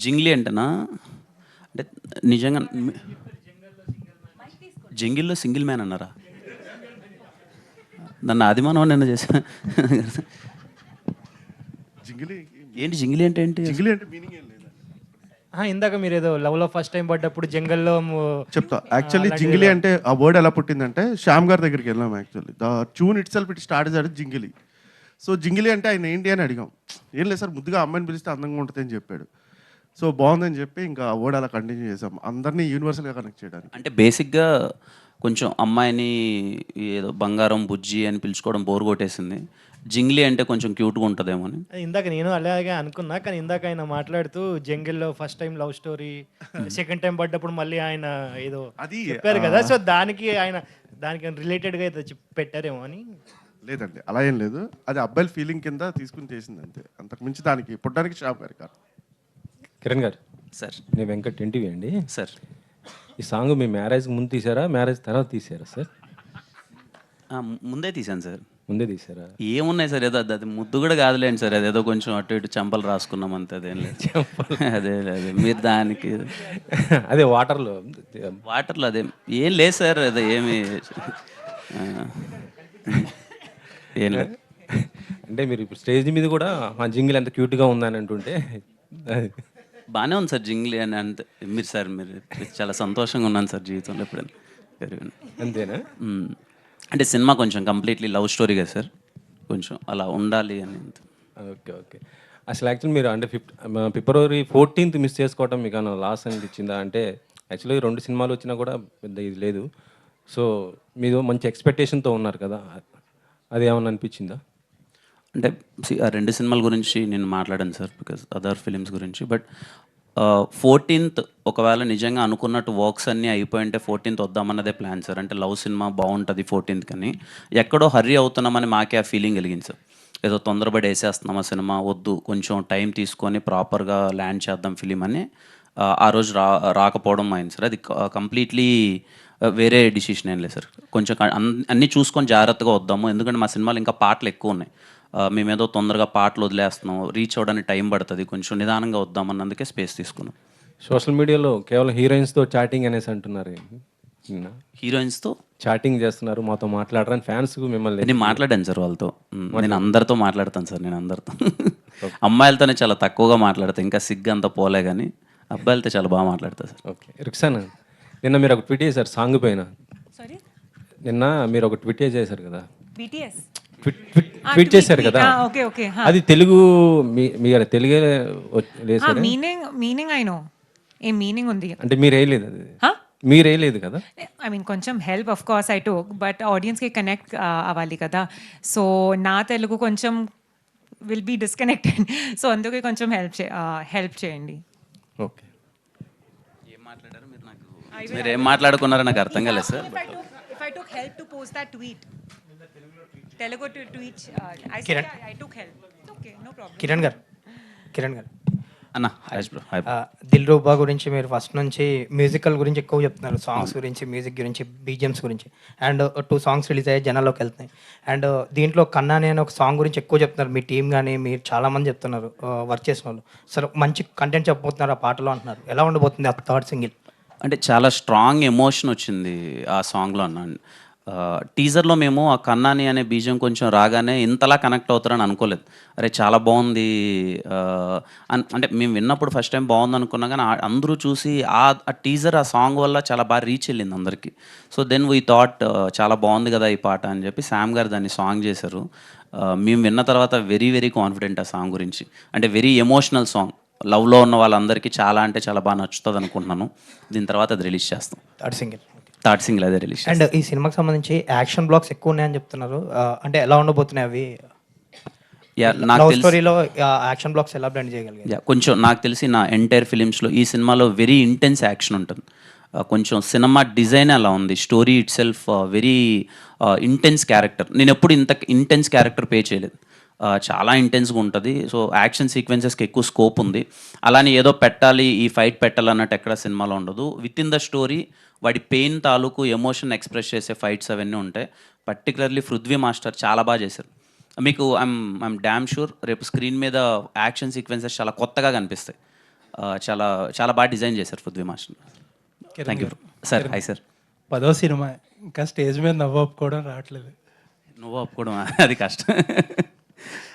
జింగ్లీ అంటేనా? అంటే నిజంగా జంగిల్‌లో single man అన్నారా? నన్ను అభిమానం నిన్న చేసా. జింగిలి ఏంటి జింగిలీ అంటే ఏంటి? జింగిలి అంటే మీనింగ్ ఏం లేదా? ఇందాక మీరు ఏదో లవ్లో ఫస్ట్ టైం పడ్డప్పుడు జంగల్లో చెప్తా. యాక్చువల్లీ జింగిలి అంటే ఆ వర్డ్ ఎలా పుట్టిందంటే శ్యామ్ గారి దగ్గరికి వెళ్ళాం. Actually the tune it self it start చేశాడు జింగిలి. సో జింగిలి అంటే ఆయన ఏంటి అని అడిగాం. ఏం లేదు సార్, ముద్దుగా అమ్మాయిని పిలిస్తే అందంగా ఉంటుంది అని చెప్పాడు. సో బాగుందని చెప్పి ఇంకా ఆ వర్డ్ అలా కంటిన్యూ చేసాం, అందరినీ యూనివర్సల్గా కనెక్ట్ చేయడానికి. అంటే బేసిక్‌గా కొంచెం అమ్మాయిని ఏదో బంగారం, బుజ్జి అని పిలుచుకోవడం బోర్ కొట్టేసింది. జింగ్లీ అంటే కొంచెం క్యూట్‌గా ఉంటదేమో అని. ఇందాక నేను అలాగే అనుకున్నా, కానీ ఇందాక ఆయన మాట్లాడుతూ జంగిల్లో first time love story, second time పడ్డప్పుడు మళ్ళీ ఆయన ఏదో అది చెప్పారు కదా, సో దానికి రిలేటెడ్గా ఏదో పెట్టారేమో అని. లేదండి, అలా ఏం లేదు. అది అబ్బాయిల ఫీలింగ్ కింద తీసుకుని చేసింది అంతే. అంతకు మించి దానికి పుట్టడానికి శ్యామ్ గారి కాదు. కిరణ్ గారు, సార్. నేను వెంకట్ ఎన్టీవీ అండి. సార్. ఈ సాంగ్ మీ మ్యారేజ్కి ముందు తీసారా, మ్యారేజ్ తర్వాత తీసారా సార్? ముందే తీశాను సార్. ముందే తీసారా? ఏమున్నాయి సార్, ఏదో అది ముద్దు కూడా కాదులేండి సార్, అదేదో కొంచెం అటు ఇటు చెంపలు రాసుకున్నాం అంతే, అదేం లేదు. అదే అదే మీరు దానికి అదే వాటర్లో అదే ఏం లేదు సార్, అదే ఏమి ఏం లేదు. అంటే మీరు ఇప్పుడు స్టేజ్ మీద కూడా ఆ జింగిల్ ఎంత క్యూట్గా ఉందని అంటుంటే బాగానే ఉంది సార్ జింగ్లీ అని. అంతే మీరు సార్, మీరు చాలా సంతోషంగా ఉన్నాను సార్ జీవితంలో ఎప్పుడైనా. అంతేనా? అంటే సినిమా కొంచెం కంప్లీట్లీ లవ్ స్టోరీ కదా సార్, కొంచెం అలా ఉండాలి అని. Okay okay. అసలు యాక్చువల్లీ మీరు అంటే ఫిబ్రవరి 14th మిస్ చేసుకోవటం మీకు ఏమైనా లాస్ అనిపించిందా? అంటే యాక్చువల్లీ 2 సినిమాలు వచ్చినా కూడా పెద్ద ఇది లేదు. సో మీరు మంచి ఎక్స్పెక్టేషన్తో ఉన్నారు కదా, అది ఏమన్నా అనిపించిందా? అంటే ఆ 2 సినిమాల గురించి నేను మాట్లాడాను సార్, బికాజ్ అదర్ ఫిలిమ్స్ గురించి. బట్ 14th ఒకవేళ నిజంగా అనుకున్నట్టు వర్క్స్ అన్నీ అయిపోయింటే 14th వద్దామన్నదే ప్లాన్ సార్. అంటే లవ్ సినిమా బాగుంటుంది 14th కానీ, ఎక్కడో హర్రీ అవుతున్నామని మాకే ఆ ఫీలింగ్ కలిగింది సార్. ఏదో తొందరపడి వేసేస్తున్నాం ఆ సినిమా, వద్దు కొంచెం టైం తీసుకొని ప్రాపర్గా ల్యాండ్ చేద్దాం ఫిలిం అని ఆ రోజు రాకపోవడం అయింది సార్. అది కంప్లీట్లీ వేరే డిసిషన్ ఏం లేదు సార్. కొంచెం అన్నీ చూసుకొని జాగ్రత్తగా వద్దాము, ఎందుకంటే మా సినిమాలు ఇంకా పాటలు ఎక్కువ ఉన్నాయి. మేమేదో తొందరగా పాటలు వదిలేస్తున్నాం, రీచ్ అవ్వడానికి టైం పడుతుంది, కొంచెం నిదానంగా వద్దామన్నందుకే స్పేస్ తీసుకున్నాం. సోషల్ మీడియాలో కేవలం హీరోయిన్స్తో చాటింగ్ అనేసి అంటున్నారు. హీరోయిన్స్తో చాటింగ్ చేస్తున్నారు, మాతో మాట్లాడరని ఫ్యాన్స్ మిమ్మల్ని. నేను మాట్లాడాను సార్ వాళ్ళతో. నేను అందరితో మాట్లాడతాను సార్, నేను అందరితో. అమ్మాయిలతోనే చాలా తక్కువగా మాట్లాడతాను, ఇంకా సిగ్గు అంతా పోలే, కానీ అబ్బాయిలతో చాలా బాగా మాట్లాడతాను సార్. ఓకే. రిక్సానా, నిన్న మీరు ఒక ట్వీట్ చేశారు సాంగ్ పైన. సారీ, నిన్న మీరు ఒక ట్వీట్ చేశారు కదా, బీటీఎస్ ట్వీట్ చేశారు కదా, ఓకే ఓకే. అది తెలుగు మీరు తెలుగే లేదు meaning I know, a meaning ఉంది అంటే మీరు వేయలేదు, అది మీరు వేయలేదు కదా. ఐ మీన్ కొంచెం help of course I took, but ఆడియన్స్కి కనెక్ట్ అవ్వాలి కదా, సో నా తెలుగు కొంచెం విల్ బీ డిస్కనెక్టెడ్, సో అందుకే కొంచెం హెల్ప్ చేయండి. ఓకే. ఏం మాట్లాడారు మీరు? నాకు మీరు ఏం మాట్లాడుకున్నారో నాకు అర్థం కాలేదు sir. If I took help to post that tweet, Telugu tweet, I took help. Okay, no problem. Kiran గారు అన్న హాయ్ బ్రో. హాయ్. దిల్ రూబా గురించి మీరు ఫస్ట్ నుంచి మ్యూజికల్ గురించి ఎక్కువ చెప్తున్నారు, సాంగ్స్ గురించి, మ్యూజిక్ గురించి, బీజిఎమ్స్ గురించి. అండ్ 2 సాంగ్స్ రిలీజ్ అయ్యే జనాల్లోకి వెళ్తున్నాయి. అండ్ దీంట్లో కన్నా నేను ఒక సాంగ్ గురించి ఎక్కువ చెప్తున్నారు, మీ టీం కానీ మీరు చాలామంది చెప్తున్నారు వర్క్ చేసిన వాళ్ళు. సరే, మంచి కంటెంట్ చెప్పబోతున్నారు ఆ పాటలో అంటున్నారు, ఎలా ఉండబోతుంది ఆ థర్డ్ సింగిల్? అంటే చాలా స్ట్రాంగ్ ఎమోషన్ వచ్చింది ఆ సాంగ్లో అన్న. టీజర్లో మేము ఆ కన్నాని అనే బీజం కొంచెం రాగానే ఇంతలా కనెక్ట్ అవుతారని అనుకోలేదు. అరే చాలా బాగుంది అంటే మేము విన్నప్పుడు ఫస్ట్ టైం బాగుంది అనుకున్నా, కానీ అందరూ చూసి ఆ టీజర్ ఆ సాంగ్ వల్ల చాలా బాగా రీచ్ వెళ్ళింది అందరికీ. సో దెన్ వీ థాట్ చాలా బాగుంది కదా ఈ పాట అని చెప్పి శామ్ గారు దాన్ని సాంగ్ చేశారు. మేము విన్న తర్వాత వెరీ వెరీ కాన్ఫిడెంట్ ఆ సాంగ్ గురించి. అంటే వెరీ ఎమోషనల్ సాంగ్, లవ్లో ఉన్న వాళ్ళందరికీ చాలా అంటే చాలా బాగా నచ్చుతుంది అనుకుంటున్నాను. దీని తర్వాత అది రిలీజ్ చేస్తాం. థర్డ్ సింగిల్ అదే రిలీజ్. అండ్ ఈ సినిమాకి సంబంధించి యాక్షన్ బ్లాక్స్ ఎక్కువ ఉన్నాయని చెప్తున్నారు, అంటే ఎలా ఉండబోతున్నాయి అవి? నాకు స్టోరీలో యాక్షన్ బ్లాక్స్ ఎలా బ్లెండ్ చేయగలిగారు? కొంచెం నాకు తెలిసి నా ఎంటైర్ ఫిలిమ్స్లో ఈ సినిమాలో వెరీ ఇంటెన్స్ యాక్షన్ ఉంటుంది. కొంచెం సినిమా డిజైన్ అలా ఉంది, story it self very intense character. నేను ఎప్పుడు ఇంత ఇంటెన్స్ క్యారెక్టర్ పే చేయలేదు, చాలా ఇంటెన్స్గా ఉంటుంది. సో యాక్షన్ సీక్వెన్సెస్కి ఎక్కువ స్కోప్ ఉంది. అలానే ఏదో పెట్టాలి, ఈ ఫైట్ పెట్టాలి అన్నట్టు ఎక్కడ సినిమాలో ఉండదు. విత్ ఇన్ ద స్టోరీ వాడి పెయిన్ తాలూకు ఎమోషన్ ఎక్స్ప్రెస్ చేసే ఫైట్స్ అవన్నీ ఉంటాయి. పర్టికులర్లీ పృథ్వీ మాస్టర్ చాలా బాగా చేశారు. మీకు ఐమ్ డ్యామ్ షూర్ రేపు స్క్రీన్ మీద యాక్షన్ సీక్వెన్సెస్ చాలా కొత్తగా కనిపిస్తాయి. చాలా చాలా బాగా డిజైన్ చేశారు Prithvi master. Thank you sir. Hi sir. 10వ సినిమా ఇంకా స్టేజ్ మీద నవ్వు ఒప్పుకోవడం రావట్లేదు. నువ్వు ఒప్పుకోవడం అది కష్టం.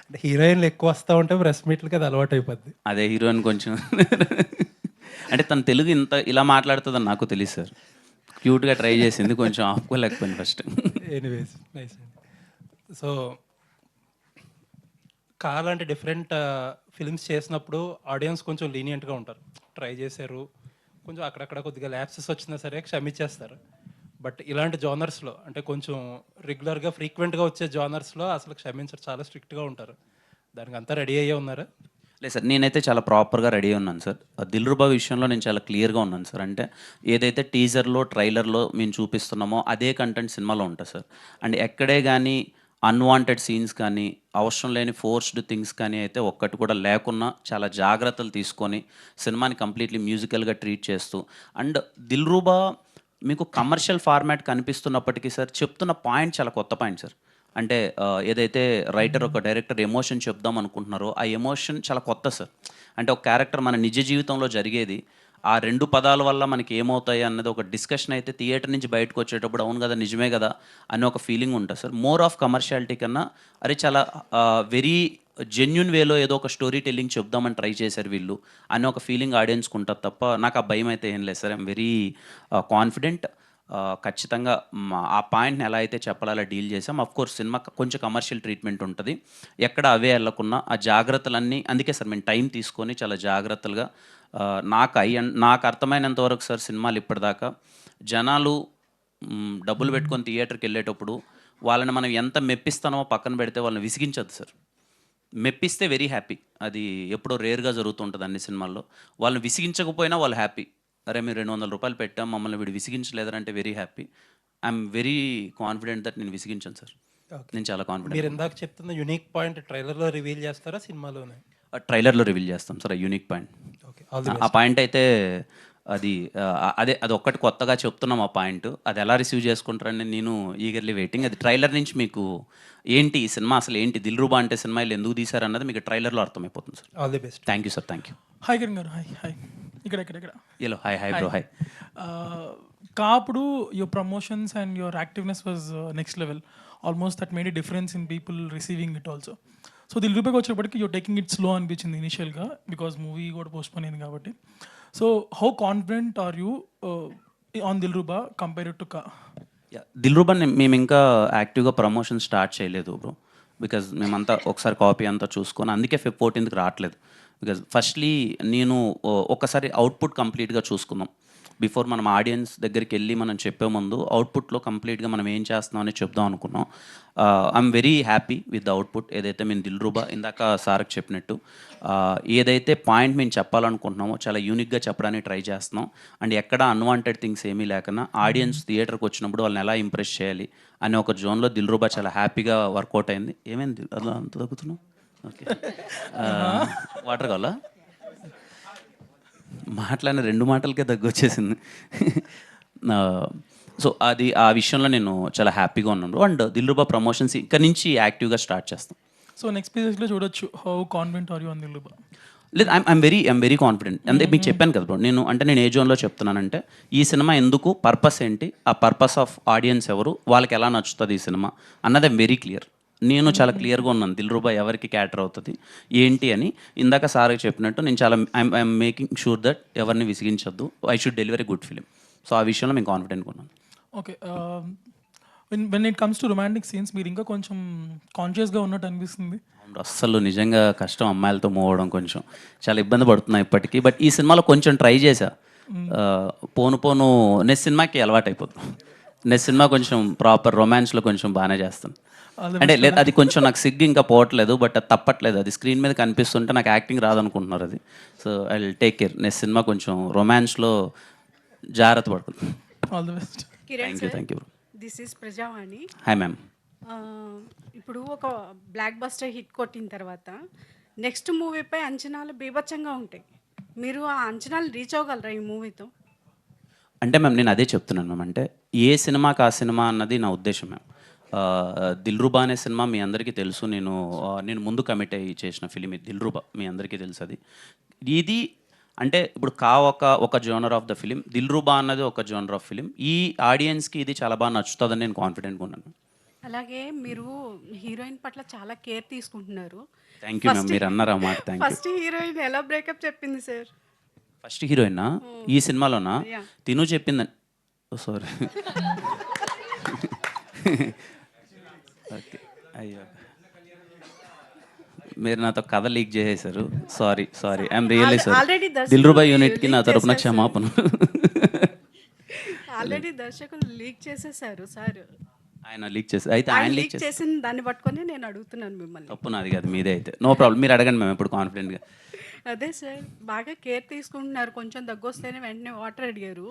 అంటే హీరోయిన్లు ఎక్కువ వస్తూ ఉంటే ప్రెస్ మీట్లకి అది అలవాటు అయిపోద్ది. అదే హీరోయిన్ కొంచెం అంటే తన తెలుగు ఇంత ఇలా మాట్లాడుతుందని నాకు తెలియదు సార్. క్యూట్గా ట్రై చేసింది, కొంచెం ఆపుకోలేకపోయింది ఫస్ట్. ఎనీవేస్ నైస్ అండి. సో కార్ లాంటి డిఫరెంట్ ఫిల్మ్స్ చేసినప్పుడు ఆడియన్స్ కొంచెం లీనియంట్గా ఉంటారు. ట్రై చేశారు, కొంచెం అక్కడక్కడ కొద్దిగా ల్యాప్సెస్ వచ్చినా సరే క్షమించేస్తారు. బట్ ఇలాంటి జానర్స్లో అంటే కొంచెం రెగ్యులర్గా ఫ్రీక్వెంట్గా వచ్చే జానర్స్లో అసలు క్షమించరు, చాలా స్ట్రిక్ట్గా ఉంటారు. దానికి అంతా రెడీ అయ్యే ఉన్నారా? లేదు సార్, నేనైతే చాలా ప్రాపర్గా రెడీ ఉన్నాను సార్. దిల్రుబా విషయంలో నేను చాలా క్లియర్గా ఉన్నాను సార్. అంటే ఏదైతే టీజర్లో ట్రైలర్లో మేము చూపిస్తున్నామో అదే కంటెంట్ సినిమాలో ఉంటుంది సార్. అండ్ ఎక్కడే కానీ అన్వాంటెడ్ సీన్స్ కానీ అవసరం లేని ఫోర్స్డ్ థింగ్స్ కానీ అయితే ఒక్కటి కూడా లేకున్నా చాలా జాగ్రత్తలు తీసుకొని సినిమాని కంప్లీట్లీ మ్యూజికల్గా ట్రీట్ చేస్తూ, అండ్ దిల్రుబా మీకు కమర్షియల్ ఫార్మాట్ కనిపిస్తున్నప్పటికీ సార్ చెప్తున్న పాయింట్ చాలా కొత్త పాయింట్ సార్. అంటే ఏదైతే రైటర్ ఒక డైరెక్టర్ ఎమోషన్ చెప్దాం అనుకుంటున్నారో ఆ ఎమోషన్ చాలా కొత్త సార్. అంటే ఒక క్యారెక్టర్ మన నిజ జీవితంలో జరిగేది ఆ 2 పదాల వల్ల మనకి ఏమవుతాయి అన్నది ఒక డిస్కషన్ అయితే థియేటర్ నుంచి బయటకు వచ్చేటప్పుడు అవును కదా నిజమే కదా అనే ఒక ఫీలింగ్ ఉంటుంది సార్. మోర్ ఆఫ్ కమర్షియాలిటీ కన్నా అరే చాలా వెరీ జెన్యున్ వేలో ఏదో ఒక స్టోరీ టెల్లింగ్ చెప్దామని ట్రై చేశారు వీళ్ళు అనే ఒక ఫీలింగ్ ఆడియన్స్కి ఉంటుంది తప్ప నాకు ఆ భయం అయితే ఏం లేదు సార్. I'm very confident. ఖచ్చితంగా ఆ పాయింట్ని ఎలా అయితే చెప్పాలో అలా డీల్ చేసాం. అఫ్కోర్స్ సినిమా కొంచెం కమర్షియల్ ట్రీట్మెంట్ ఉంటుంది, ఎక్కడ అవే వెళ్ళకున్నా ఆ జాగ్రత్తలన్నీ. అందుకే సార్ మేము టైం తీసుకొని చాలా జాగ్రత్తలుగా నాకు అర్థమైనంత వరకు సార్ సినిమాలు ఇప్పటిదాకా జనాలు డబ్బులు పెట్టుకొని థియేటర్కి వెళ్ళేటప్పుడు వాళ్ళని మనం ఎంత మెప్పిస్తామో పక్కన పెడితే వాళ్ళని విసిగించద్దు సార్. మెప్పిస్తే వెరీ హ్యాపీ, అది ఎప్పుడో రేర్గా జరుగుతుంటుంది అన్ని సినిమాల్లో. వాళ్ళని విసిగించకపోయినా వాళ్ళు హ్యాపీ. అరే మీరు 200 రూపాయలు పెట్టాం మమ్మల్ని వీడు విసిగించలేదంటే very happy. I'm very confident that నేను విసిగించాను సార్. నేను చాలా మీరు కాన్ఫిడెంట్. ఇందాక చెప్తున్న యునిక్ పాయింట్ ట్రైలర్లో రివీల్ చేస్తారా సినిమాలోనే? ట్రైలర్లో రివీల్ చేస్తాం సార్ ఆ unique point. Okay, all the ఆ పాయింట్ అయితే అది ఒక్కటి కొత్తగా చెప్తున్నాం. ఆ పాయింట్ అది ఎలా రిసీవ్ చేసుకుంటారని నేను ఈగర్లీ వెయిటింగ్. అది ట్రైలర్ నుంచి మీకు ఏంటి ఈ సినిమా అసలు ఏంటి దిల్రుబా అంటే సినిమా వీళ్ళు ఎందుకు తీశారన్నది మీకు ట్రైలర్లో అర్థమైపోతుంది sir. All the best. Thank you sir. Thank you. Hi Kiran garu. Hi hi. ఇక్కడ hello hi hi bro hi. కాపుడు your promotions and your activeness was next level. Almost that made a difference in people receiving it also. So దిల్రుబాకి వచ్చేటప్పటికి you're taking it slow అనిపించింది ఇనిషియల్గా, because movie కూడా postpone అయింది కాబట్టి. So how confident are you on Dilruba compared to కా? దిల్రుబా మేము ఇంకా యాక్టివ్గా ప్రమోషన్ స్టార్ట్ చేయలేదు బ్రో, బికాజ్ మేమంతా ఒకసారి కాపీ అంతా చూసుకొని అందుకే Feb 14th రావట్లేదు. బికాజ్ ఫస్ట్లీ నేను ఒకసారి అవుట్పుట్ కంప్లీట్గా చూసుకుందాం బిఫోర్ మనం ఆడియన్స్ దగ్గరికి వెళ్ళి మనం చెప్పే ముందు అవుట్పుట్లో కంప్లీట్గా మనం ఏం చేస్తున్నాం అని చెప్దాం అనుకున్నాం. I'm very happy with the output. ఏదైతే మేము దిల్రుబా ఇందాక సార్కి చెప్పినట్టు ఏదైతే పాయింట్ మేము చెప్పాలనుకుంటున్నామో చాలా యూనిక్గా చెప్పడానికి ట్రై చేస్తున్నాం. అండ్ ఎక్కడ అన్వాంటెడ్ థింగ్స్ ఏమీ లేకుండా ఆడియన్స్ థియేటర్కి వచ్చినప్పుడు వాళ్ళని ఎలా ఇంప్రెస్ చేయాలి అనే ఒక జోన్లో దిల్రుబా చాలా హ్యాపీగా వర్కౌట్ అయింది. ఏమైంది అలా అంత తగ్గుతున్నావు? ఓకే, వాటర్ కావాలా? మాట్లాడిన 2 మాటలకే దగ్గు వచ్చేసింది. సో అది ఆ విషయంలో నేను చాలా హ్యాపీగా ఉన్నాను. అండ్ దిల్రుబా ప్రమోషన్స్ ఇక్కడ నుంచి యాక్టివ్గా స్టార్ట్ చేస్తాం. సో నెక్స్ట్ పేజెస్లో చూడొచ్చు. How confident are you on Dilruba? లేదు, ఐఎమ్ వెరీ కాన్ఫిడెంట్. అంటే మీకు చెప్పాను కదా బ్రో, నేను ఏ జోన్లో చెప్తున్నానంటే ఈ సినిమా ఎందుకు, పర్పస్ ఏంటి, ఆ పర్పస్ ఆఫ్ ఆడియన్స్ ఎవరు, వాళ్ళకి ఎలా నచ్చుతుంది ఈ సినిమా అన్నది ఐఎమ్ వెరీ క్లియర్. నేను చాలా క్లియర్గా ఉన్నాను దిల్రుబా ఎవరికి క్యాటర్ అవుతుంది ఏంటి అని. ఇందాక సార్కి చెప్పినట్టు నేను చాలా ఐఎమ్ మేకింగ్ షూర్ దట్ ఎవరిని విసిగించొద్దు, I should delivery good film. So ఆ విషయంలో మేము కాన్ఫిడెంట్గా ఉన్నాను. Okay, when it comes to romantic scenes మీరు ఇంకా కొంచెం కాన్షియస్గా ఉన్నట్టు అనిపిస్తుంది. అస్సలు నిజంగా కష్టం అమ్మాయిలతో మూవ్ కొంచెం చాలా ఇబ్బంది పడుతున్నాయి ఇప్పటికీ. బట్ ఈ సినిమాలో కొంచెం ట్రై చేశా. పోను నెక్స్ట్ సినిమాకి అలవాటు అయిపోతుంది. నెక్స్ట్ సినిమా కొంచెం ప్రాపర్ రొమాన్స్లో కొంచెం బాగానే చేస్తాను. అంటే లేదు, అది కొంచెం నాకు సిగ్గు ఇంకా పోవట్లేదు, బట్ అది తప్పట్లేదు. అది స్క్రీన్ మీద కనిపిస్తుంటే నాకు యాక్టింగ్ రాదనుకుంటున్నారు అది. So I will take care. Next cinema కొంచెం రొమాన్స్లో జాగ్రత్త పడుతుంది. All the best. Thank you. This is Prajavani. Hi ma'am. ఇప్పుడు ఒక బ్లాక్ బస్టర్ హిట్ కొట్టిన తర్వాత నెక్స్ట్ మూవీపై అంచనాలు బీభత్సంగా ఉంటాయి. మీరు ఆ అంచనాలు రీచ్ అవ్వగలరా ఈ మూవీతో? అంటే మ్యామ్ నేను అదే చెప్తున్నాను మ్యామ్. అంటే ఏ సినిమాకి ఆ సినిమా అన్నది నా ఉద్దేశం మ్యామ్. దిల్రుబా అనే సినిమా మీ అందరికీ తెలుసు. నేను ముందు కమిట్ అయ్యి చేసిన ఫిలిం ఇది దిల్రుబా, మీ అందరికీ తెలుసు. అది ఇది అంటే ఇప్పుడు ఒక genre of the film, Dilruba అన్నది ఒక జోనర్ ఆఫ్ ఫిలిం. ఈ ఆడియన్స్కి ఇది చాలా బాగా నచ్చుతుందని నేను కాన్ఫిడెంట్గా ఉన్నాను. అలాగే మీరు హీరోయిన్ పట్ల చాలా కేర్ తీసుకుంటున్నారు. థ్యాంక్ యూ మ్యామ్, మీరు అన్నారు ఆ మాట. Thank you. ఫస్ట్ హీరోయిన్ ఎలా బ్రేకప్ చెప్పింది సార్? ఫస్ట్ హీరోయినా ఈ సినిమాలోనా? Yeah. తిను చెప్పిందని. సారీ. ఓకే, అయ్యో మీరు నాతో కథ లీక్ చేసేసారు. Sorry I'm really Already sorry. దర్శకులు దిల్రూబా యూనిట్కి నా leak తరపున చేసేసారు. క్షమాపణ. ఆల్రెడీ దర్శకులు లీక్ చేసేసారు సార్. ఆయన లీక్ చేసి అయితే ఆయన ఆయన లీక్ లీక్ చేసిన దాన్ని పట్టుకొని నేను అడుగుతున్నాను మిమ్మల్ని. తప్పు నాది కాదు, మీదే అయితే. నో ప్రాబ్లం, మీరు అడగండి మేము ఎప్పుడు కాన్ఫిడెంట్గా. అదే సార్, బాగా కేర్ తీసుకుంటున్నారు. కొంచెం దగ్గు వస్తేనే వెంటనే వాటర్ అడిగారు.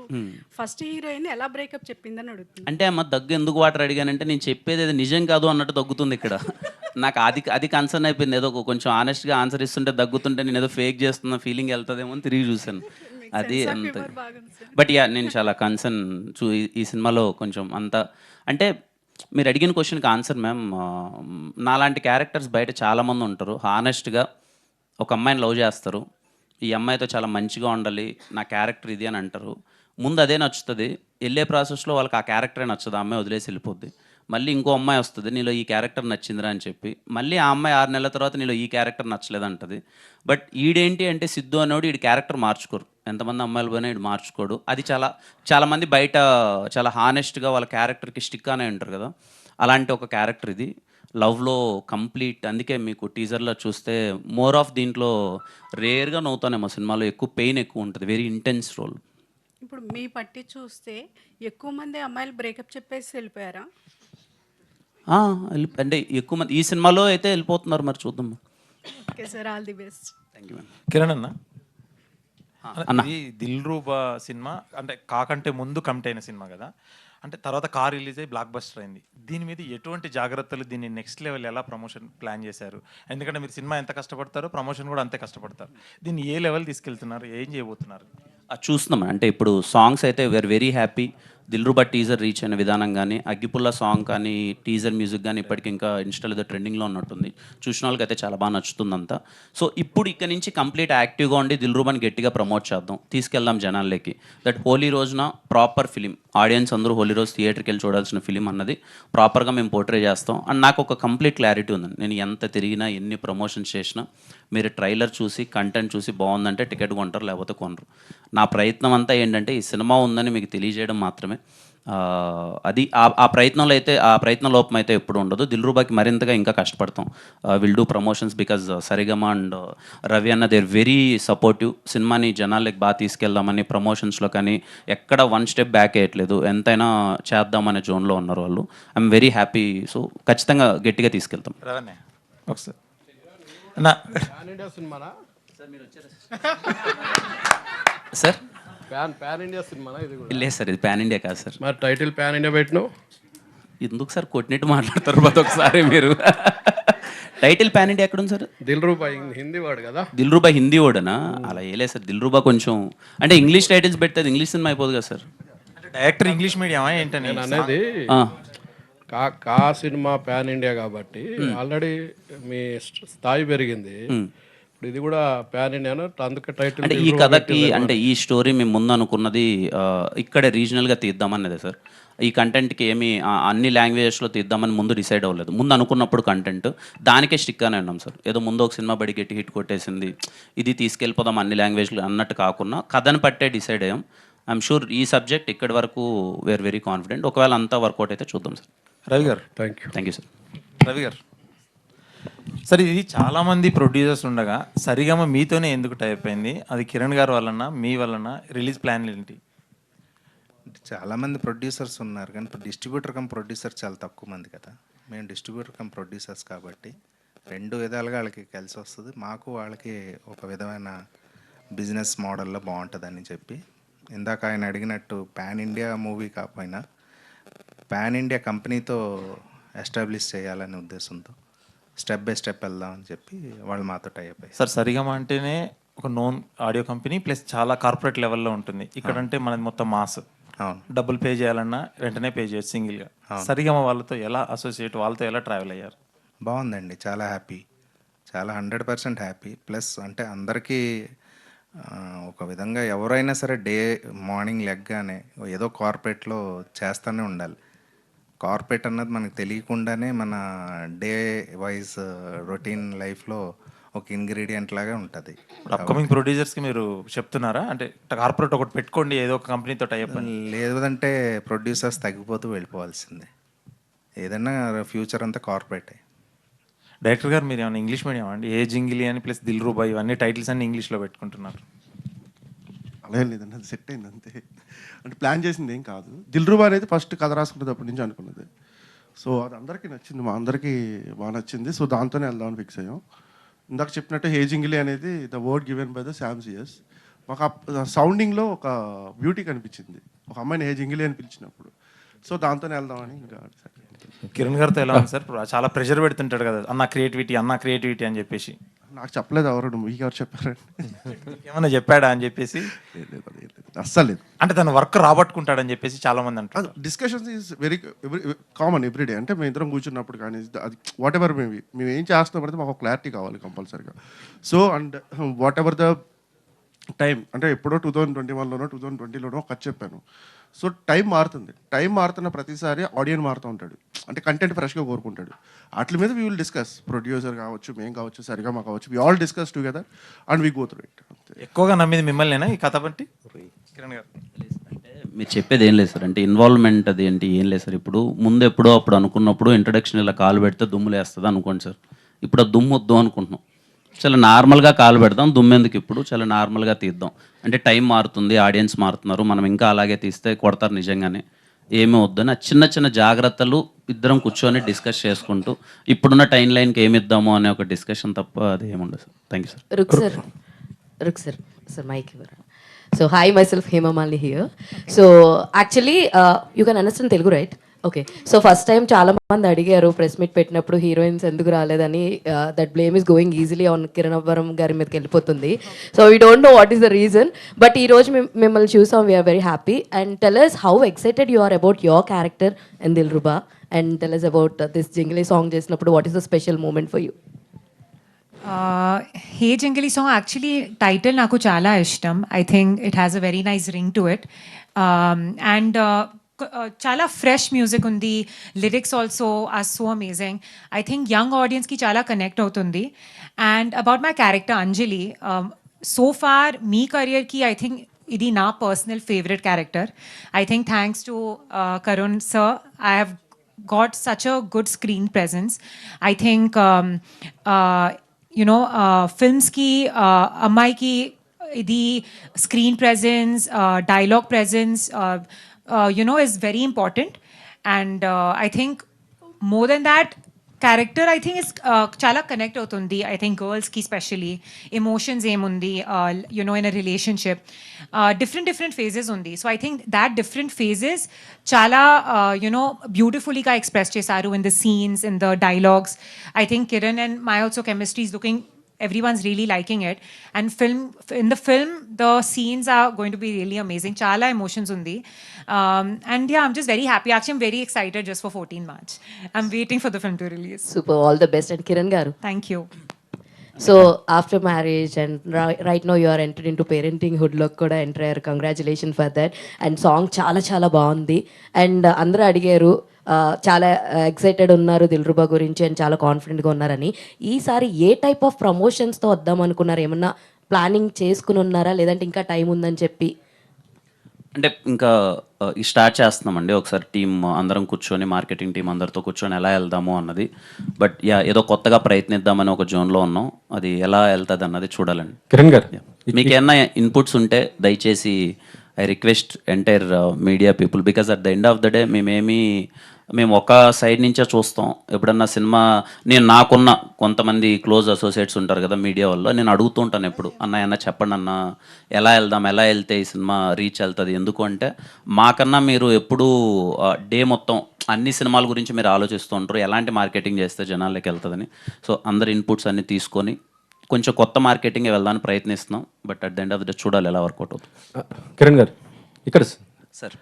ఫస్ట్ హీరోయిన్ ఎలా బ్రేకప్ చెప్పిందని అడుగుతున్నారు. అంటే అమ్మ దగ్గు ఎందుకు వాటర్ అడిగానంటే నేను చెప్పేది అది నిజం కాదు అన్నట్టు దగ్గుతుంది ఇక్కడ. నాకు అది కన్సర్న్ అయిపోయింది. ఏదో కొంచెం ఆనెస్ట్గా ఆన్సర్ ఇస్తుంటే దగ్గుతుంటే నేను ఏదో ఫేక్ చేస్తున్న ఫీలింగ్ వెళ్తుందేమో అని తిరిగి చూశాను. అది అంత. బట్ యా, నేను చాలా కన్సర్న్ ఈ సినిమాలో కొంచెం అంత. అంటే మీరు అడిగిన క్వశ్చన్కి ఆన్సర్ మ్యామ్, నాలాంటి క్యారెక్టర్స్ బయట చాలామంది ఉంటారు. హానెస్ట్గా ఒక అమ్మాయిని లవ్ చేస్తారు, ఈ అమ్మాయితో చాలా మంచిగా ఉండాలి, నా క్యారెక్టర్ ఇది అని అంటారు. ముందు అదే నచ్చుతుంది, వెళ్ళే ప్రాసెస్లో వాళ్ళకి ఆ క్యారెక్టరే నచ్చదు, ఆ అమ్మాయి వదిలేసి వెళ్ళిపోద్ది. మళ్ళీ ఇంకో అమ్మాయి వస్తుంది, నీలో ఈ క్యారెక్టర్ నచ్చిందిరా అని చెప్పి, మళ్ళీ ఆ అమ్మాయి 6 నెలల తర్వాత నీలో ఈ క్యారెక్టర్ నచ్చలేదంటది. బట్ ఈడేంటి అంటే సిద్ధు అనేవాడు ఈడు క్యారెక్టర్ మార్చుకోరు. ఎంతమంది అమ్మాయిలు పోయినా ఈడు మార్చుకోడు. అది చాలామంది బయట చాలా హానెస్ట్గా వాళ్ళ క్యారెక్టర్కి స్టిక్ అనే ఉంటారు కదా, అలాంటి ఒక క్యారెక్టర్ ఇది. లవ్లో కంప్లీట్. అందుకే మీకు టీజర్లో చూస్తే మోర్ ఆఫ్ దీంట్లో రేర్గా నవ్వుతానేమో, సినిమాలో ఎక్కువ పెయిన్ ఎక్కువ ఉంటుంది. Very intense role. ఇప్పుడు మీ పట్టి చూస్తే ఎక్కువ మంది అమ్మాయిలు బ్రేకప్ చెప్పేసి వెళ్ళిపోయారా? అంటే ఎక్కువ మంది ఈ సినిమాలో అయితే వెళ్ళిపోతున్నారు, మరి చూద్దాం. Okay sir, all the best. Thank you ma'am. Kiran అన్న, అన్న. ఇది దిల్రూబా సినిమా అంటే కాకంటే ముందు కమిట్ అయిన సినిమా కదా, అంటే తర్వాత కార్ రిలీజ్ అయ్యి బ్లాక్ బస్టర్ అయింది. దీని మీద ఎటువంటి జాగ్రత్తలు, దీన్ని నెక్స్ట్ లెవెల్ ఎలా ప్రమోషన్ ప్లాన్ చేశారు? ఎందుకంటే మీరు సినిమా ఎంత కష్టపడతారో ప్రమోషన్ కూడా అంతే కష్టపడతారు. దీన్ని ఏ లెవెల్ తీసుకెళ్తున్నారు, ఏం చేయబోతున్నారు? చూస్తున్నాం. అంటే ఇప్పుడు సాంగ్స్ అయితే we're very happy. Dilruba teaser reach అయిన విధానం కానీ, అగ్గిపుల్ల సాంగ్ కానీ, టీజర్ మ్యూజిక్ కానీ ఇప్పటికి ఇంకా ఇన్స్టాల్ ఏదో ట్రెండింగ్లో ఉన్నట్టుంది. చూసిన వాళ్ళకి అయితే చాలా బాగా నచ్చుతుందంతా. సో ఇప్పుడు ఇక్కడ నుంచి కంప్లీట్ యాక్టివ్గా ఉండి దిల్రూబాని గట్టిగా ప్రమోట్ చేద్దాం, తీసుకెళ్దాం జనాల్లోకి. దట్ హోలీ రోజున ప్రాపర్ ఫిలిం, ఆడియన్స్ అందరూ హోలీ రోజు థియేటర్కి వెళ్ళి చూడాల్సిన ఫిలిం అన్నది ప్రాపర్గా మేము పోర్ట్రే చేస్తాం. అండ్ నాకు ఒక కంప్లీట్ క్లారిటీ ఉందండి. నేను ఎంత తిరిగినా, ఎన్ని ప్రమోషన్స్ చేసినా, మీరు ట్రైలర్ చూసి కంటెంట్ చూసి బాగుందంటే టికెట్ కొంటారు, లేకపోతే కొనరు. నా ప్రయత్నం అంతా ఏంటంటే ఈ సినిమా ఉందని మీకు తెలియజేయడం మాత్రమే. అది ఆ ప్రయత్నంలో అయితే, ఆ ప్రయత్న లోపం అయితే ఎప్పుడు ఉండదు. దిల్రూబాకి మరింతగా ఇంకా కష్టపడతాం. Will do promotions because Saregama and Ravi అన్న దేర్ వెరీ సపోర్టివ్. సినిమాని జనాలకి బాగా తీసుకెళ్దామని ప్రమోషన్స్లో కానీ ఎక్కడ వన్ స్టెప్ బ్యాక్ వేయట్లేదు. ఎంతైనా చేద్దామనే జోన్లో ఉన్నారు వాళ్ళు. I'm very happy. సో ఖచ్చితంగా గట్టిగా తీసుకెళ్తాం. రవణే ఒకసారి అన్న, సార్ ప్యాన్ ఇండియా సినిమానా ఇది కూడా? లేదు సార్, ఇది పాన్ ఇండియా కాదు సార్. మరి టైటిల్ ప్యాన్ ఇండియా పెట్టినావు? ఎందుకు సార్ కొట్టినట్టు మాట్లాడతారు ప్రతి ఒక్కసారి మీరు? టైటిల్ పాన్ ఇండియా ఎక్కడ ఉంది సార్? దిల్రూబా హిందీ వాడు కదా. దిల్రూబా హిందీ ఓడనా? అలా ఏలే సార్. దిల్రూబా కొంచెం అంటే ఇంగ్లీష్ టైటిల్స్ పెడితే అది ఇంగ్లీష్ సినిమా అయిపోదు కదా సార్. డైరెక్టర్ ఇంగ్లీష్ మీడియమా ఏంటని నేను అనేది కా సినిమా ప్యాన్ ఇండియా కాబట్టి ఆల్రెడీ మీ స్థాయి పెరిగింది. ఇప్పుడు ఇది కూడా ప్యాన్ ఇండియా, అందుకే టైటిల్. అంటే ఈ కథకి, అంటే ఈ స్టోరీ మేము ముందు అనుకున్నది ఇక్కడే రీజనల్గా తీద్దామన్నదే సార్. ఈ కంటెంట్కి ఏమి అన్ని లాంగ్వేజెస్లో తీద్దామని ముందు డిసైడ్ అవ్వలేదు. ముందు అనుకున్నప్పుడు కంటెంట్ దానికే స్టిక్ అని ఉన్నాం సార్. ఏదో ముందు ఒక సినిమా బడి గట్టి హిట్ కొట్టేసింది, ఇది తీసుకెళ్ళిపోదాం అన్ని లాంగ్వేజ్లు అన్నట్టు కాకుండా కథను పట్టే డిసైడ్ అయ్యాం. ఐఎమ్ షూర్ ఈ సబ్జెక్ట్ ఇక్కడి వరకు వీఆర్ వెరీ కాన్ఫిడెంట్. ఒకవేళ అంతా వర్కౌట్ అయితే చూద్దాం సార్. రవి గారు. Thank you sir. రవి గారు, సార్ ఇది చాలామంది ప్రొడ్యూసర్స్ ఉండగా సరిగమ మీతోనే ఎందుకు టైప్ అయింది? అది కిరణ్ గారు వలన, మీ వలన? రిలీజ్ ప్లాన్ ఏంటి? చాలామంది ప్రొడ్యూసర్స్ ఉన్నారు కానీ డిస్ట్రిబ్యూటర్ కమ్ ప్రొడ్యూసర్ చాలా తక్కువ మంది కదా. మేము డిస్ట్రిబ్యూటర్ కమ్ ప్రొడ్యూసర్స్ కాబట్టి 2 విధాలుగా వాళ్ళకి కలిసి వస్తుంది. మాకు వాళ్ళకి ఒక విధమైన బిజినెస్ మోడల్లో బాగుంటుందని చెప్పి, ఇందాక ఆయన అడిగినట్టు పాన్ ఇండియా మూవీ కాకపోయినా పాన్ ఇండియా కంపెనీతో ఎస్టాబ్లిష్ చేయాలనే ఉద్దేశంతో స్టెప్ బై స్టెప్ వెళ్దామని చెప్పి వాళ్ళు మాతో టై అయిపోయి. సార్ సరిగమ అంటేనే ఒక నోన్ ఆడియో కంపెనీ ప్లస్ చాలా కార్పొరేట్ లెవెల్లో ఉంటుంది. ఇక్కడ అంటే మనది మొత్తం మాస్. అవును, డబ్బులు పే చేయాలన్నా వెంటనే పే చేయొచ్చు సింగిల్గా. సరిగమ వాళ్ళతో ఎలా అసోసియేట్, వాళ్ళతో ఎలా ట్రావెల్ అయ్యారు? బాగుందండి, చాలా హ్యాపీ, చాలా 100% హ్యాపీ. ప్లస్ అంటే అందరికీ ఒక విధంగా ఎవరైనా సరే మార్నింగ్ లెగ్గానే ఏదో కార్పొరేట్లో చేస్తూనే ఉండాలి. కార్పొరేట్ అన్నది మనకు తెలియకుండానే మన డే వైజ్ రొటీన్ లైఫ్లో ఒక ఇంగ్రీడియంట్ లాగా ఉంటుంది. అప్కమింగ్ ప్రొడ్యూసర్స్కి మీరు చెప్తున్నారా, అంటే కార్పొరేట్ ఒకటి పెట్టుకోండి ఏదో ఒక కంపెనీతో టైప్ అని? లేదంటే ప్రొడ్యూసర్స్ తగ్గిపోతూ వెళ్ళిపోవాల్సిందే. ఏదైనా ఫ్యూచర్ అంతా కార్పొరేటే. డైరెక్టర్ గారు మీరు ఏమైనా ఇంగ్లీష్ మీడియం అండి? ఏ జింగిలి అని ప్లస్ దిల్ రూబా ఇవన్నీ టైటిల్స్ అన్ని ఇంగ్లీష్లో పెట్టుకుంటున్నారు. అలా ఏం లేదండి, అది సెట్ అయింది అంతే. అంటే ప్లాన్ చేసింది ఏం కాదు. దిల్రుబా అనేది ఫస్ట్ కథ రాసుకునేటప్పటి నుంచి అనుకున్నది. సో అది అందరికీ నచ్చింది, మా అందరికీ బాగా నచ్చింది. సో దాంతోనే వెళ్దామని ఫిక్స్ అయ్యాం. ఇందాక చెప్పినట్టు హేజింగిలి అనేది the word given by the శామ్సియస్. మాకు ఆ సౌండింగ్లో ఒక బ్యూటీ కనిపించింది ఒక అమ్మాయిని హేజింగిలి అని పిలిచినప్పుడు. సో దాంతోనే వెళ్దామని ఇంకా కిరణ్ గారితో ఎలా ఉంది సార్? చాలా ప్రెషర్ పెడుతుంటాడు కదా, అన్న క్రియేటివిటీ అని చెప్పేసి. నాకు చెప్పలేదు ఎవరు, మీకు ఎవరు చెప్పారండి? ఏమన్నా చెప్పాడా అని చెప్పేసి? అస్సలు లేదు. అంటే తన వర్క్ రాబట్టుకుంటాడని చెప్పేసి చాలా మంది అంటారు. Discussions is very common everyday. అంటే మేము ఇద్దరం కూర్చున్నప్పుడు కానీ అది వాట్ ఎవర్ మేము ఏం చేస్తున్నాం అంటే మాకు క్లారిటీ కావాలి కంపల్సరీగా. So and what ever the time, అంటే ఎప్పుడో 2021లోనో 2020లోనో కథ చెప్పాను. సో టైం మారుతుంది. టైం మారుతున్న ప్రతిసారి ఆడియన్స్ మారుతూ ఉంటాడు, అంటే కంటెంట్ ఫ్రెష్గా కోరుకుంటాడు. వాటి మీద వీ విల్ డిస్కస్, ప్రొడ్యూసర్ కావచ్చు, మేము కావచ్చు, సరిగమ కావచ్చు, we all discuss together and we go through it. ఎక్కువగా నమ్మేది మిమ్మల్నేనా ఈ కథ బట్టి కిరణ్ గారు? అంటే మీరు చెప్పేది ఏం లేదు సార్, అంటే ఇన్వాల్వ్మెంట్ అది ఏంటి ఏం లేదు సార్. ఇప్పుడు ముందు ఎప్పుడో అప్పుడు అనుకున్నప్పుడు ఇంట్రడక్షన్ ఇలా కాలు పెడితే దుమ్ములు వేస్తుంది అనుకోండి సార్. ఇప్పుడు ఆ దుమ్ము వద్దు అనుకుంటున్నాం, చాలా నార్మల్గా కాలు పెడదాం, దుమ్మెందుకు ఇప్పుడు చాలా నార్మల్గా తీద్దాం. అంటే టైం మారుతుంది, ఆడియన్స్ మారుతున్నారు, మనం ఇంకా అలాగే తీస్తే కొడతారు నిజంగానే, ఏమీ వద్దని ఆ చిన్న చిన్న జాగ్రత్తలు ఇద్దరం కూర్చొని డిస్కస్ చేసుకుంటూ ఇప్పుడున్న టైం లైన్కి ఏమి ఇద్దాము అనే ఒక డిస్కషన్ తప్ప అది ఏముండదు సార్. Thank you sir. రుక్ సార్ మైక్ ఇవ్వరా. So hi myself Hemamalini here. So actually you can understand Telugu right? Okay. So first time చాలా మంది అడిగారు ప్రెస్ మీట్ పెట్టినప్పుడు హీరోయిన్స్ ఎందుకు రాలేదని. That blame is going easily on Kiran Abbavaram గారి మీదకి వెళ్ళిపోతుంది. So we don't know what is the reason, but ఈ రోజు మిమ్మల్ని చూసాం, we're very happy. And tell us how excited you are about your character in Dilruba, and tell us about this Jingili song చేసినప్పుడు what is the special moment for you? Hey Jingili song actually title నాకు చాలా ఇష్టం. I think it has a very nice ring to it. And చాలా fresh music ఉంది, lyrics also are so amazing. I think young ఆడియన్స్కి చాలా connect అవుతుంది. And about my character Anjali, so far మీ కెరియర్కి ఐ థింక్ ఇది నా personal favourite character. I think thanks to Karun sir I have got such a good screen presence. I think films ki ammai ki the screen presence, dialogue presence is very important. And I think more than that, character I think is చాలా connect అవుతుంది. I think గర్ల్స్కి specially emotions ఏముంది in a relationship, different phases ఉంది. So I think that different phases చాలా బ్యూటిఫుల్గా express చేశారు in the scenes, in the dialogues. I think Kiran and my also chemistry is looking, everyone's really liking it. And in the film the scenes are going to be really amazing. Chala emotions undi. And yeah, I'm just very happy. Actually, I'm very excited just for 14 March. I'm waiting for the film to release. Super, all the best. And Kiran garu, thank you. So after marriage and right now you are entered into parentinghood lo kuda enter ayyaru. Congratulations for that. And song చాలా బాగుంది. And అందరూ అడిగారు చాలా excited ఉన్నారు దిల్రుబా గురించి and చాలా కాన్ఫిడెంట్గా ఉన్నారని. ఈసారి ఏ టైప్ ఆఫ్ ప్రమోషన్స్తో వద్దాం అనుకున్నారు? ఏమన్నా ప్లానింగ్ చేసుకుని ఉన్నారా, లేదంటే ఇంకా టైం ఉందని చెప్పి? అంటే ఇంకా స్టార్ట్ చేస్తున్నామండి. ఒకసారి టీం అందరం కూర్చొని, మార్కెటింగ్ టీం అందరితో కూర్చొని ఎలా వెళ్దాము అన్నది. బట్ ఏదో కొత్తగా ప్రయత్నిద్దామని ఒక జోన్లో ఉన్నాం. అది ఎలా వెళ్తుంది అన్నది చూడాలండి. కిరణ్ గారు, మీకు ఏమన్నా ఇన్పుట్స్ ఉంటే దయచేసి I request entire media people, because at the end of the day మేము ఒక సైడ్ నుంచే చూస్తాం. ఎప్పుడన్నా సినిమా నాకున్న కొంతమంది క్లోజ్ అసోసియేట్స్ ఉంటారు కదా మీడియా వల్ల, నేను అడుగుతూ ఉంటాను ఎప్పుడు, అన్న చెప్పండి అన్న, ఎలా వెళ్తే ఈ సినిమా రీచ్ వెళ్తుంది. ఎందుకు అంటే మాకన్నా మీరు ఎప్పుడు డే మొత్తం అన్ని సినిమాల గురించి మీరు ఆలోచిస్తూ ఉంటారు, ఎలాంటి మార్కెటింగ్ చేస్తే జనాలకి వెళ్తుందని. సో అందరి ఇన్పుట్స్ అన్నీ తీసుకొని కొంచెం కొత్త మార్కెటింగ్ వెళ్దానికి ప్రయత్నిస్తున్నాం. But at the end of the చూడాలి ఎలా వర్కౌట్ అవుతుంది. కిరణ్ గారు, ఇక్కడ సార్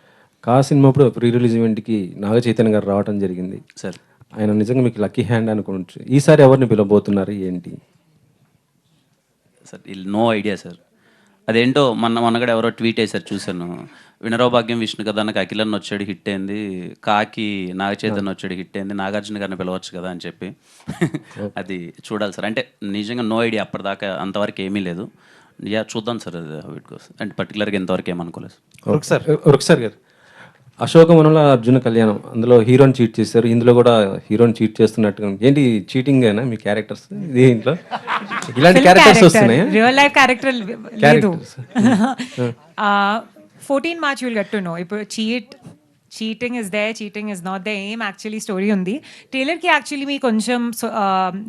కా సినిమా అప్పుడు ప్రీ రిలీజ్ ఈవెంట్కి నాగ చైతన్య గారు రావడం జరిగింది సార్. ఆయన నిజంగా మీకు లక్కీ హ్యాండ్ అనుకోవచ్చు. ఈసారి ఎవరిని పిలవబోతున్నారు ఏంటి? Sir no idea sir. అదేంటో మొన్నగడ ఎవరో ట్వీట్ వేశారు చూశాను. వినరో భాగ్యం విష్ణు కదా నాకు అఖిలన్న వచ్చాడు హిట్ అయింది, కాకి నాగ చైతన్య వచ్చాడు హిట్ అయింది, నాగార్జున గారిని పిలవచ్చు కదా అని చెప్పి అది చూడాలి సార్. అంటే నిజంగా నో ఐడియా అప్పటిదాకా అంతవరకు ఏమీ లేదు. యా చూద్దాం సార్ అది వీటి కోసం. అంటే పర్టికులర్గా ఇంతవరకు ఏమనుకోలేదు. ఒకసారి గారు అశోకవనంలో అర్జున కళ్యాణం, అందులో హీరోని చీట్ చేశారు, ఇందులో కూడా హీరోని చీట్ చేస్తున్నట్టుగా ఉంది. ఏంటి చీటింగ్ అయినా మీ క్యారెక్టర్స్ దీంట్లో ఇలాంటి క్యారెక్టర్స్ వస్తున్నాయి? రియల్ లైఫ్ క్యారెక్టర్ లేదు. 14 March you'll get to know. ఇప్పుడు cheating is there, cheating is not there ఏం యాక్చువల్లీ స్టోరీ ఉంది. ట్రైలర్కి యాక్చువల్లీ మీ కొంచెం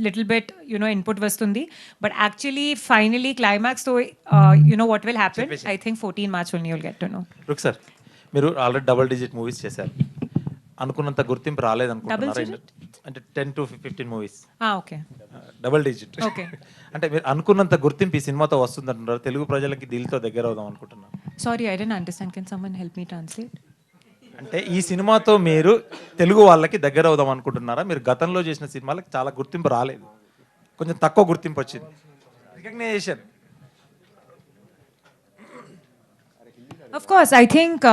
లిటిల్ బిట్ ఇన్పుట్ వస్తుంది, బట్ యాక్చువల్లీ ఫైనలీ క్లైమాక్స్తో what will happen I think 14 March only you'll get to know. రుక్ sir, మీరు ఆల్రెడీ డబుల్ డిజిట్ మూవీస్ చేశారు, అనుకున్నంత గుర్తింపు రాలేదనుకుంటున్నారా? అంటే 10 to 15 movies. Okay, double digit. Okay. అంటే మీరు అనుకున్నంత గుర్తింపు ఈ సినిమాతో వస్తుందంటున్నారు, తెలుగు ప్రజలకి దిల్తో దగ్గర అవుదాం అనుకుంటున్నారు. Sorry I don't understand, can someone help me translate? అంటే ఈ సినిమాతో మీరు తెలుగు వాళ్ళకి దగ్గర అవుదాం అనుకుంటున్నారా? మీరు గతంలో చేసిన సినిమాలకు చాలా గుర్తింపు రాలేదు, కొంచెం తక్కువ గుర్తింపు వచ్చింది, recognition. Of course, I think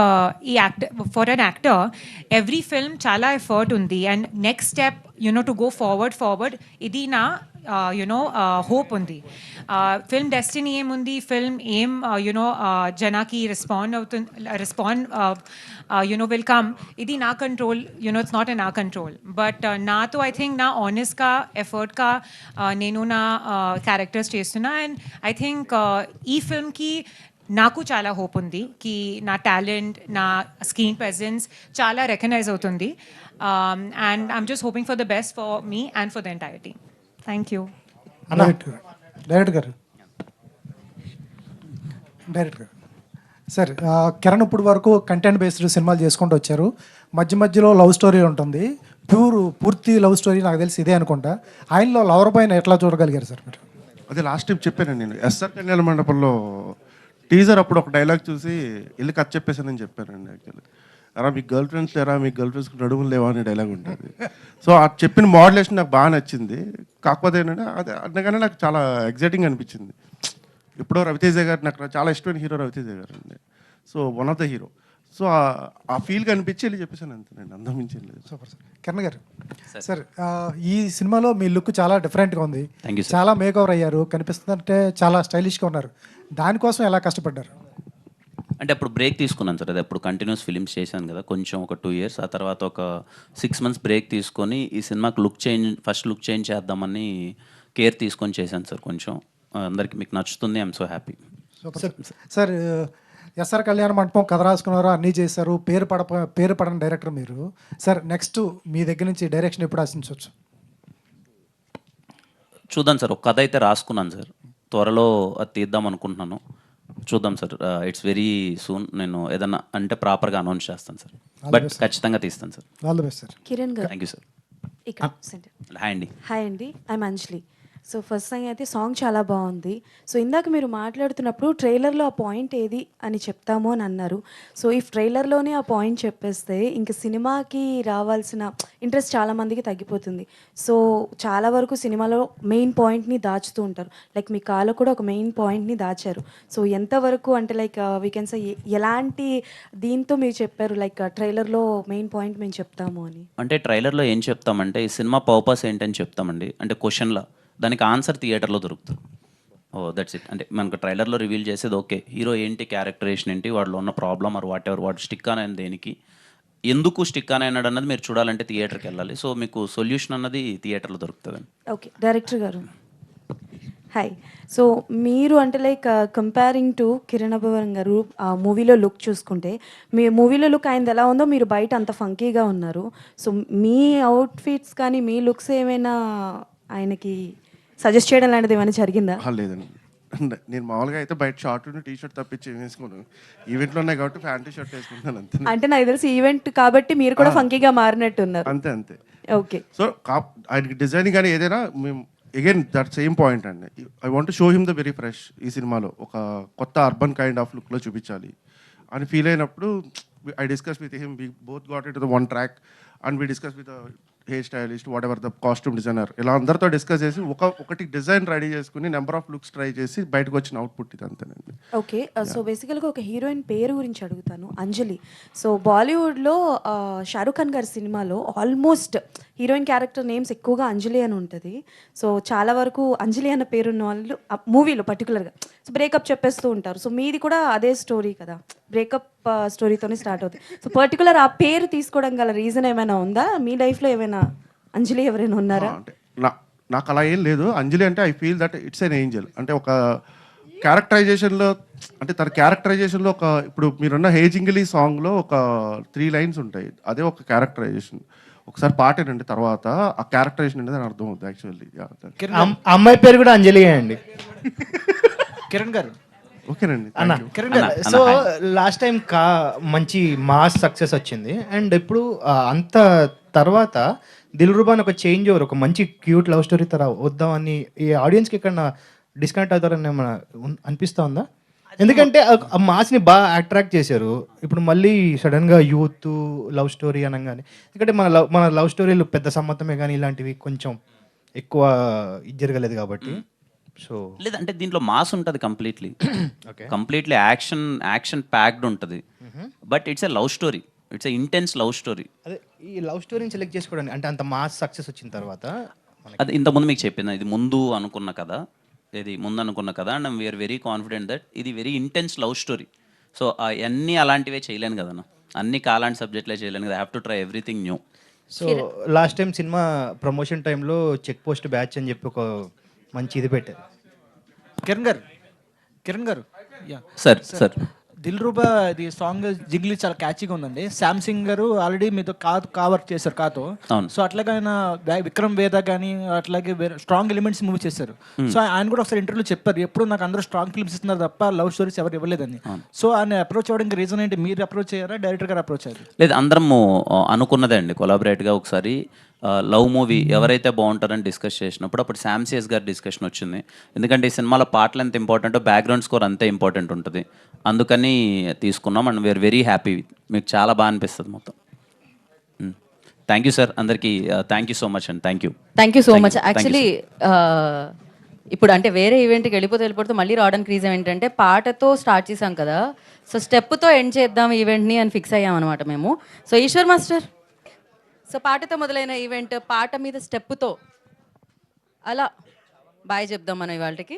for an actor, every film chala effort undi, and next step, to go forward, idi na, hope undi. Film destiny em undi, film aim, janaki respond, will come. Idi na control, it's not in our control. But na to I think na honest ka, effort ka, nenu na characters chestuna, and I think ee film ki నాకు చాలా hope ఉంది కి నా talent, నా screen presence చాలా recognise అవుతుంది. And I'm just hoping for the best for me and for the entire team. Thank you. Director గారు sir, Kiran ఇప్పుడు వరకు కంటెంట్ బేస్డ్ సినిమాలు చేసుకుంటూ వచ్చారు. మధ్యలో లవ్ స్టోరీ ఉంటుంది, పూర్తి లవ్ స్టోరీ నాకు తెలిసి ఇదే అనుకుంటా. ఆయనలో లవర్ పైన ఎట్లా చూడగలిగారు సార్ మీరు? అదే లాస్ట్ టైం చెప్పాను నేను, ఎస్ఆర్ కళ్యాణ మండపంలో టీజర్ అప్పుడు ఒక డైలాగ్ చూసి వెళ్ళి కథ చెప్పేసానని చెప్పానండి. యాక్చువల్లీ అరా మీకు గర్ల్ ఫ్రెండ్స్ లేరా, మీకు గర్ల్ ఫ్రెండ్స్ నడుములు లేవా అనే డైలాగ్ ఉంటుంది. సో ఆ చెప్పిన మోడ్యులేషన్ నాకు బాగా నచ్చింది. కాకపోతే ఏంటంటే అదే అందుకనే నాకు చాలా ఎగ్జైటింగ్ అనిపించింది. ఇప్పుడు రవితేజ గారు నాకు చాలా ఇష్టమైన హీరో రవితేజ గారు అండి. So one of the hero. So ఆ ఫీల్ కనిపించి వెళ్ళి చెప్పేసాను అంతేనండి, అంతమించి లేదు. Super sir. కిరణ్ గారు సార్, ఈ సినిమాలో మీ లుక్ చాలా డిఫరెంట్గా ఉంది, థ్యాంక్ యూ సార్. చాలా మేకవర్ అయ్యారు, కనిపిస్తుందంటే చాలా స్టైలిష్గా ఉన్నారు. దానికోసం ఎలా కష్టపడ్డారు? అంటే అప్పుడు బ్రేక్ తీసుకున్నాను సార్. అది అప్పుడు కంటిన్యూస్ ఫిలిమ్స్ చేశాను కదా, కొంచెం ఒక 2 years. ఆ తర్వాత ఒక 6 months బ్రేక్ తీసుకొని ఈ సినిమాకి ఫస్ట్ లుక్ చేంజ్ చేద్దామని కేర్ తీసుకొని చేశాను సార్. కొంచెం అందరికి మీకు నచ్చుతుంది, I'm so happy. Sir, SR Kalyana Mandapam కథ రాసుకున్నారు, అన్నీ చేశారు, పేరు పడని డైరెక్టర్ మీరు. సార్, నెక్స్ట్ మీ దగ్గర నుంచి డైరెక్షన్ ఎప్పుడు ఆశించవచ్చు? చూద్దాం సార్, ఒక కథ అయితే రాసుకున్నాను సార్, త్వరలో అది తీద్దాం అనుకుంటున్నాను. చూద్దాం సార్, ఇట్స్ వెరీ సూన్. నేను ఏదన్నా అంటే ప్రాపర్గా అనౌన్స్ చేస్తాను సార్, బట్ ఖచ్చితంగా తీస్తాను sir. All the best sir. Kiran గారు, థ్యాంక్ యూ సార్. హాయ్ అండి. హాయ్ అండి, I'm Anjali. So first thing అయితే సాంగ్ చాలా బాగుంది. సో ఇందాక మీరు మాట్లాడుతున్నప్పుడు ట్రైలర్లో ఆ పాయింట్ ఏది అని చెప్తాము అని అన్నారు. సో ఈ ట్రైలర్లోనే ఆ పాయింట్ చెప్పేస్తే ఇంక సినిమాకి రావాల్సిన ఇంట్రెస్ట్ చాలామందికి తగ్గిపోతుంది. సో చాలా వరకు సినిమాలో మెయిన్ పాయింట్ని దాచుతూ ఉంటారు. లైక్ మీ కాలో కూడా ఒక మెయిన్ పాయింట్ని దాచారు. సో ఎంతవరకు అంటే లైక్ వీ కెన్ సే ఎలాంటి దీంతో మీరు చెప్పారు లైక్ ట్రైలర్లో మెయిన్ పాయింట్ మేము చెప్తాము అని? అంటే ట్రైలర్లో ఏం చెప్తామంటే ఈ సినిమా పర్పస్ ఏంటని చెప్తామండి. అంటే క్వశ్చన్లో దానికి ఆన్సర్ థియేటర్లో దొరుకుతుంది. That's it. అంటే మనకు ట్రైలర్లో రివీల్ చేసేది ఓకే, హీరో ఏంటి, క్యారెక్టరేషన్ ఏంటి, వాడిలో ఉన్న ప్రాబ్లమ్ ఆర్ వాట్ ఎవర్, వాడు స్టిక్ అని దేనికి, ఎందుకు స్టిక్ అని అన్నాడు అన్నది మీరు చూడాలంటే థియేటర్కి వెళ్ళాలి. సో మీకు సొల్యూషన్ అన్నది థియేటర్లో దొరుకుతుంది. ఓకే, డైరెక్టర్ గారు హాయ్. సో మీరు అంటే like comparing to Kiran Abbavaram గారు ఆ మూవీలో లుక్ చూసుకుంటే, మీ మూవీలో లుక్ ఆయనది ఎలా ఉందో మీరు బయట అంత ఫంకీగా ఉన్నారు. సో మీ అవుట్ఫిట్స్ కానీ మీ లుక్స్ ఏమైనా ఆయనకి సజెస్ట్ చేయడం లాంటిది ఏమైనా జరిగిందా? లేదండి, నేను మామూలుగా అయితే బయట షార్ట్ టీ షర్ట్ తప్పించి వేసుకోను. ఈవెంట్లో ఉన్నాయి కాబట్టి ప్యాంటు షర్ట్ వేసుకుంటాను అంతే. అంటే నాకు తెలిసి ఈవెంట్ కాబట్టి మీరు కూడా ఫంకీగా మారినట్టు ఉన్నారు. అంతే అంతే. ఓకే. సో ఆయనకి డిజైనింగ్ కానీ ఏదైనా మేము అగైన్ దట్ సేమ్ పాయింట్ అండి. I want show him the very fresh. ఈ సినిమాలో ఒక కొత్త అర్బన్ కైండ్ ఆఫ్ లుక్లో చూపించాలి అని ఫీల్ అయినప్పుడు I discuss with him. We both got it the one track and we discuss with hair stylist, whatever the costume designer, ఇలా అందరితో డిస్కస్ చేసి ఒకటి డిజైన్ రెడీ చేసుకుని నెంబర్ ఆఫ్ లుక్స్ ట్రై చేసి బయటకు వచ్చిన అవుట్పుట్ ఇది అంతేనండి. ఓకే, సో బేసికల్గా ఒక హీరోయిన్ పేరు గురించి అడుగుతాను, అంజలి. సో బాలీవుడ్లో షారూక్ ఖాన్ గారి సినిమాలో ఆల్మోస్ట్ హీరోయిన్ క్యారెక్టర్ నేమ్స్ ఎక్కువగా అంజలి అని ఉంటుంది. సో చాలా వరకు అంజలి అన్న పేరున్న వాళ్ళు మూవీలో పర్టికులర్గా సో బ్రేకప్ చెప్పేస్తూ ఉంటారు. సో మీది కూడా అదే స్టోరీ కదా, బ్రేకప్ స్టోరీతోనే స్టార్ట్ అవుతుంది. సో పర్టికులర్ ఆ పేరు తీసుకోవడం గల రీజన్ ఏమైనా ఉందా? మీ లైఫ్లో ఏమైనా అంజలి ఎవరైనా ఉన్నారా? అంటే నాకు అలా ఏం లేదు. అంజలి అంటే I feel that it's an Angel. అంటే ఒక క్యారెక్టరైజేషన్లో, అంటే తన క్యారెక్టరైజేషన్లో ఒక, ఇప్పుడు మీరున్న హే జింగిలి సాంగ్లో ఒక 3 లైన్స్ ఉంటాయి, అదే ఒక క్యారెక్టరైజేషన్. ఒకసారి పాట ఏంటంటే తర్వాత ఆ క్యారెక్టరైజేషన్ అనేది అర్థం అవుతుంది యాక్చువల్లీ. అమ్మాయి పేరు కూడా అంజలి అండి. కిరణ్ గారు, ఓకేనండి. అన్న కిరణ్ గారు, సో లాస్ట్ టైం మంచి మాస్ సక్సెస్ వచ్చింది అండ్ ఇప్పుడు అంత తర్వాత దిల్రుబా అని ఒక చేంజ్ ఓవర్, ఒక మంచి క్యూట్ లవ్ స్టోరీ తర వద్దామని ఈ ఆడియన్స్కి ఎక్కడ డిస్కనెక్ట్ అవుతారని ఏమైనా అనిపిస్తూ ఉందా? ఎందుకంటే ఆ మాస్ని బాగా అట్రాక్ట్ చేశారు, ఇప్పుడు మళ్ళీ సడన్గా యూత్ లవ్ స్టోరీ అనగానే, ఎందుకంటే మన లవ్ స్టోరీలు పెద్ద సమ్మతమే కానీ ఇలాంటివి కొంచెం ఎక్కువ ఇది జరగలేదు కాబట్టి. సో లేదంటే దీంట్లో మాస్ ఉంటుంది కంప్లీట్లీ యాక్షన్ ప్యాక్డ్ ఉంటుంది. But it's a love story, it's a intense love story. అదే ఈ లవ్ స్టోరీని సెలెక్ట్ చేసుకోవడానికి అంటే అంత మాస్ సక్సెస్ వచ్చిన తర్వాత అది ఇంతకుముందు మీకు చెప్పింది, ఇది ముందు అనుకున్న కదా and we are very confident that ఇది very intense love story. So అన్నీ అలాంటివే చేయలేను కదన్నా, అన్ని కాలాంటి సబ్జెక్ట్లే చేయలేను కదా, have to try everything new. So last time సినిమా ప్రమోషన్ టైంలో చెక్ పోస్ట్ బ్యాచ్ అని చెప్పి ఒక మంచి ఇది పెట్టారు. కిరణ్ గారు సార్ దిల్రుబా ఇది సాంగ్ జింగిలి చాలా క్యాచీగా ఉందండి. శామ్ సింగ్ గారు ఆల్రెడీ మీతో కావర్క్ చేశారు కాతో. సో అట్లాగే ఆయన విక్రమ్ వేద కానీ అట్లాగే స్ట్రాంగ్ ఎలిమెంట్స్ మూవీ చేశారు. సో ఆయన కూడా ఒకసారి ఇంటర్వ్యూలో చెప్పారు, ఎప్పుడు నాకు అందరూ స్ట్రాంగ్ ఫిల్మ్స్ ఇస్తున్నారు తప్ప లవ్ స్టోరీస్ ఎవరు ఇవ్వలేదని. సో ఆయన అప్రోచ్ అవ్వడానికి రీజన్ ఏంటి? మీరు అప్రోచ్ అయ్యారా, డైరెక్టర్ గారు అప్రోచ్ అయ్యారు? లేదు, అందరము అనుకున్నదే అండి, కొలాబరేట్గా ఒకసారి లవ్ మూవీ ఎవరైతే బాగుంటారని డిస్కస్ చేసినప్పుడు అప్పుడు శామ్సియస్ గారి డిస్కషన్ వచ్చింది. ఎందుకంటే ఈ సినిమాలో పాటలు ఎంత ఇంపార్టెంటో బ్యాక్గ్రౌండ్ స్కోర్ అంతే ఇంపార్టెంట్ ఉంటుంది, అందుకని తీసుకున్నాం. అండ్ వీఆర్ వెరీ హ్యాపీ, మీకు చాలా బాగా అనిపిస్తుంది మొత్తం. థ్యాంక్ యూ సార్, అందరికీ థ్యాంక్ యూ సో మచ్ అండి. Thank you so much. Actually ఇప్పుడు అంటే వేరే ఈవెంట్కి వెళ్ళిపోతే మళ్ళీ రావడానికి రీజన్ ఏంటంటే పాటతో స్టార్ట్ చేసాం కదా, సో స్టెప్తో ఎండ్ చేద్దాం ఈవెంట్ని అని ఫిక్స్ అయ్యాం అనమాట మేము. సో ఈశ్వర్ మాస్టర్, సో పాటతో మొదలైన ఈవెంట్ పాట మీద స్టెప్పుతో అలా బాయ్ చెప్దాం మనం ఇవాళకి.